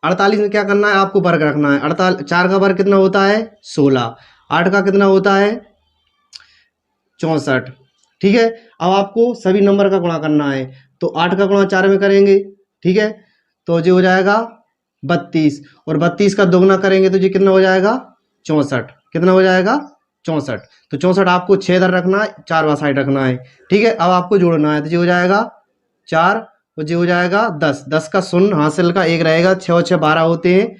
48 में क्या करना है आपको वर्ग रखना है। 48 4 का वर्ग कितना होता है 16, 8 का कितना होता है 64। ठीक है, अब आपको सभी नंबर का गुणा करना है। तो 8 का गुणा 4 में करेंगे, ठीक है, तो ये हो जाएगा 32, और 32 का दोगुना करेंगे तो ये कितना हो जाएगा 64। कितना हो जाएगा 64। तो 64 आपको 6 इधर रखना है, 4 वहाँ साइड रखना है। ठीक है, अब आपको जोड़ना है तो ये हो जाएगा 4 और ये हो जाएगा 10, 10 का शून्य हासिल का 1 रहेगा, 6 और 6 12 होते हैं।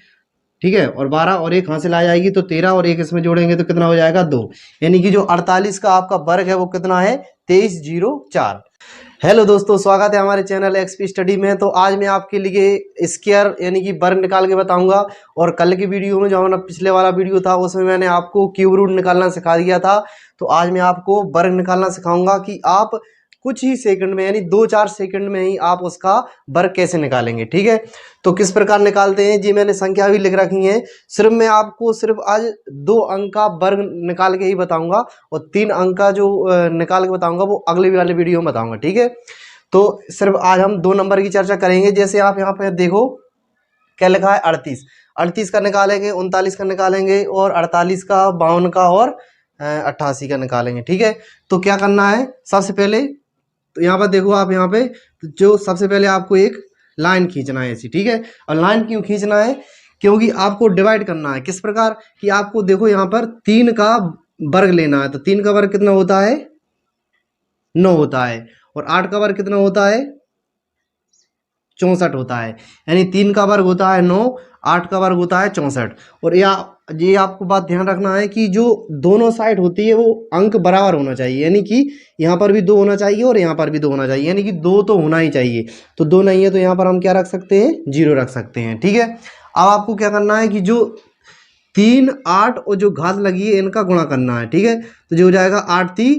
ठीक है, और 12 और 1 हासिल आ जाएगी तो 13, और 1 इसमें जोड़ेंगे तो कितना हो जाएगा 2। यानी कि जो 48 का आपका वर्ग है वो कितना है 2304। हेलो दोस्तों, स्वागत है हमारे चैनल एक्सपी स्टडी में। तो आज मैं आपके लिए स्क्वायर यानी कि वर्ग निकाल के बताऊंगा। और कल की वीडियो में जो हमारा पिछले वाला वीडियो था उसमें मैंने आपको क्यूब रूट निकालना सिखा दिया था। तो आज मैं आपको वर्ग निकालना सिखाऊंगा कि आप कुछ ही सेकंड में यानी 2-4 सेकंड में ही आप उसका वर्ग कैसे निकालेंगे। ठीक है, तो किस प्रकार निकालते हैं जी मैंने संख्या भी लिख रखी है। सिर्फ मैं आपको सिर्फ आज 2 अंक का वर्ग निकाल के ही बताऊंगा, और 3 अंक का जो निकाल के बताऊंगा वो अगले वाले वीडियो में बताऊंगा। ठीक है, तो सिर्फ आज हम 2 नंबर की चर्चा करेंगे। जैसे आप यहाँ पे देखो क्या लिखा है 38, 38 का निकालेंगे, 39 का निकालेंगे, और 48 का, 52 का, और 88 का निकालेंगे। ठीक है, तो क्या करना है सबसे पहले, तो यहाँ पर देखो आप यहाँ पे जो सबसे पहले आपको एक लाइन खींचना है ऐसी। ठीक है, और लाइन क्यों खींचना है, क्योंकि आपको डिवाइड करना है। किस प्रकार कि आपको देखो यहाँ पर 3 का वर्ग लेना है। तो 3 का वर्ग कितना होता है 9 होता है, और 8 का वर्ग कितना होता है 64 होता है। यानी 3 का वर्ग होता है 9, 8 का वर्ग होता है 64। और ये आपको बात ध्यान रखना है कि जो दोनों साइड होती है वो अंक बराबर होना चाहिए। यानी कि यहाँ पर भी 2 होना चाहिए और यहाँ पर भी 2 होना चाहिए, यानी कि 2 तो होना ही चाहिए। तो 2 नहीं है तो यहाँ पर हम क्या रख सकते हैं 0 रख सकते हैं। ठीक है, अब आपको क्या करना है कि जो 3, 8 और जो घात लगी है इनका गुणा करना है। ठीक है, तो जो हो जाएगा 8 3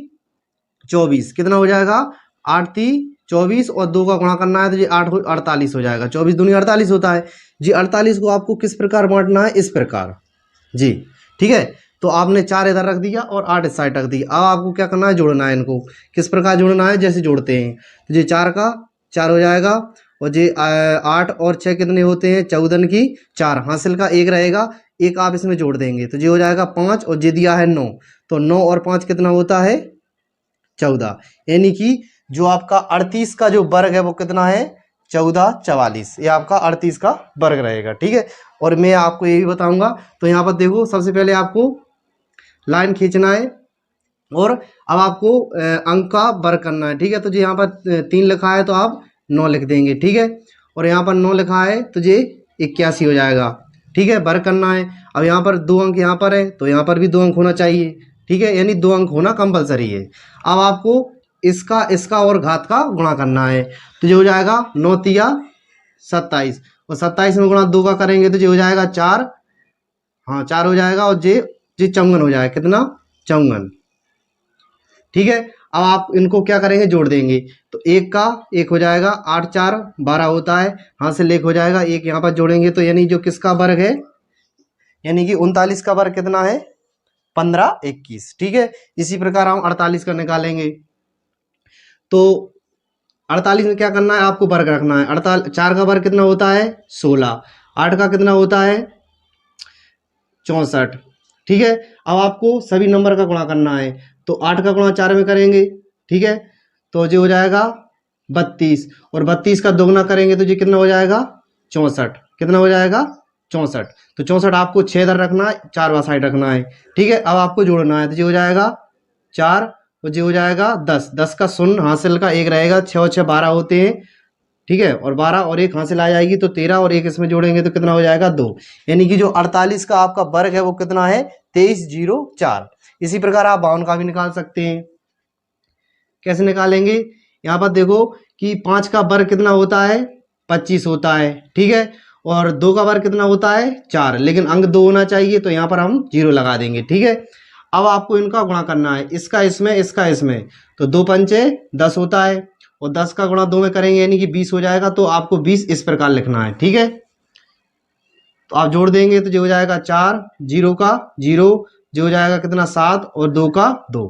24, कितना हो जाएगा 8 3 24, और 2 का गुणा करना है तो ये 8 48 हो जाएगा। 24 दूनी 48 होता है जी। 48 को आपको किस प्रकार बांटना है, इस प्रकार जी। ठीक है, तो आपने 4 इधर रख दिया और 8 इस साइड रख दिया। अब आपको क्या करना है जोड़ना है इनको। किस प्रकार जोड़ना है, जैसे जोड़ते हैं तो ये 4 का 4 हो जाएगा, और ये 8 और 6 कितने होते हैं 14 की 4, हासिल का 1 रहेगा, 1 आप इसमें जोड़ देंगे तो ये हो जाएगा 5, और ये दिया है 9, तो 9 और 5 कितना होता है 14। यानी कि जो आपका 38 का जो वर्ग है वो कितना है 1444। ये आपका 38 का वर्ग रहेगा। ठीक है, और मैं आपको ये भी बताऊंगा। तो यहाँ पर देखो सबसे पहले आपको लाइन खींचना है, और अब आपको अंक का वर्ग करना है। ठीक है, तो जो यहाँ पर 3 लिखा है तो आप 9 लिख देंगे। ठीक है, और यहाँ पर 9 लिखा है तो ये 81 हो जाएगा। ठीक है, वर्ग करना है। अब यहाँ पर 2 अंक यहाँ पर है तो यहाँ पर भी 2 अंक होना चाहिए। ठीक है, यानी 2 अंक होना कंपलसरी है। अब आपको इसका और घात का गुणा करना है। तो जो हो जाएगा 9 तिया 27, और 27 में गुणा 2 का करेंगे तो जो हो जाएगा 4, हाँ 4 हो जाएगा, और जे 54 हो जाएगा, कितना 54। ठीक है, अब आप इनको क्या करेंगे जोड़ देंगे तो 1 का 1 हो जाएगा, 8 4 12 होता है, हासिल 1 हो जाएगा, 1 यहाँ पर जोड़ेंगे तो यानी जो किसका वर्ग है, यानी कि 39 का वर्ग कितना है 15 21। ठीक है, इसी प्रकार हम 48 का निकालेंगे। तो 48 में क्या करना है आपको वर्ग रखना है। 48 4 का वर्ग कितना होता है 16, 8 का कितना होता है 64। ठीक है, अब आपको सभी नंबर का गुणा करना है। तो 8 का गुणा 4 में करेंगे, ठीक है, तो ये हो जाएगा 32, और 32 का दोगुना करेंगे तो ये कितना हो जाएगा 64। कितना हो जाएगा 64। तो 64 आपको 6 इधर रखना है, 4 वहाँ साइड रखना है। ठीक है, अब आपको जोड़ना है तो ये हो जाएगा 4, और ये हो जाएगा 10, 10 का शून्य हासिल का 1 रहेगा, 6 और 6 12 होते हैं। ठीक है, और 12 और 1 हासिल आ जाएगी तो 13, और 1 इसमें जोड़ेंगे तो कितना हो जाएगा 2। यानी कि जो 48 का आपका वर्ग है वो कितना है 2304। इसी प्रकार आप 52 का भी निकाल सकते हैं। कैसे निकालेंगे, यहाँ पर देखो कि 5 का वर्ग कितना होता है 25 होता है। ठीक है, और 2 का वर्ग कितना होता है 4, लेकिन अंक 2 होना चाहिए तो यहाँ पर हम 0 लगा देंगे। ठीक है, अब आपको इनका गुणा करना है, इसका इसमें इसका इसमें, तो 2 पंचे 10 होता है, और 10 का गुणा 2 में करेंगे यानी कि 20 हो जाएगा। तो आपको 20 इस प्रकार लिखना है। ठीक है, तो आप जोड़ देंगे तो जो हो जाएगा 4, 0 का 0, जो हो जाएगा कितना 7, और 2 का 2,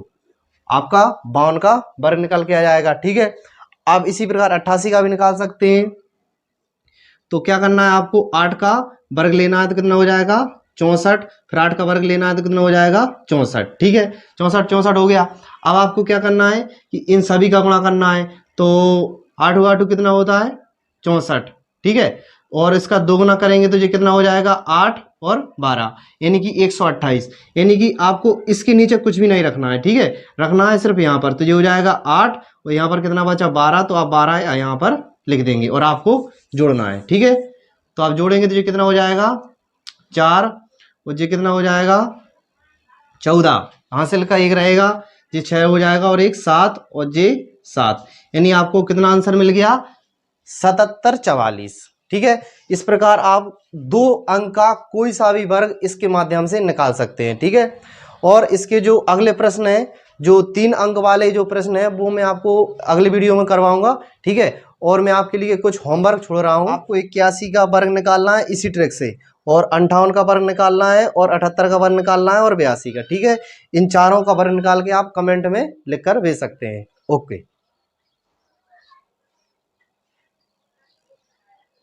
आपका 52 का वर्ग निकल के आ जाएगा। ठीक है, आप इसी प्रकार 88 का भी निकाल सकते हैं। तो क्या करना है आपको, 8 का वर्ग लेना है तो कितना हो जाएगा 64, फिर 8 का वर्ग लेना है तो कितना हो जाएगा 64। ठीक है, 64 64 हो गया। अब आपको क्या करना है कि इन सभी का गुणा करना है। तो 8 8 कितना होता है 64। ठीक है, और इसका दोगुना करेंगे तो ये कितना हो जाएगा 8 और 12 यानी कि 128। यानी कि आपको इसके नीचे कुछ भी नहीं रखना है। ठीक है, रखना है सिर्फ यहाँ पर। तो ये हो जाएगा 8 और यहाँ पर कितना बचा 12, तो आप 12 यहाँ पर लिख देंगे और आपको जोड़ना है। ठीक है, तो आप जोड़ेंगे तो ये कितना हो जाएगा 4 और ये कितना हो जाएगा 14, हासिल का 1 रहेगा, ये 6 हो जाएगा और 1 7 और ये 7, यानी आपको कितना आंसर मिल गया 7744। ठीक है, इस प्रकार आप 2 अंक का कोई सा भी वर्ग इसके माध्यम से निकाल सकते हैं। ठीक है, और इसके जो अगले प्रश्न है, जो 3 अंक वाले जो प्रश्न है वो मैं आपको अगले वीडियो में करवाऊंगा। ठीक है, और मैं आपके लिए कुछ होमवर्क छोड़ रहा हूं। आपको 81 का वर्ग निकालना है इसी ट्रिक से, और 58 का वर्ग निकालना है, और 78 का वर्ग निकालना है, और 82 का। ठीक है, इन चारों का वर्ग निकाल के आप कमेंट में लिखकर भेज सकते हैं। ओके।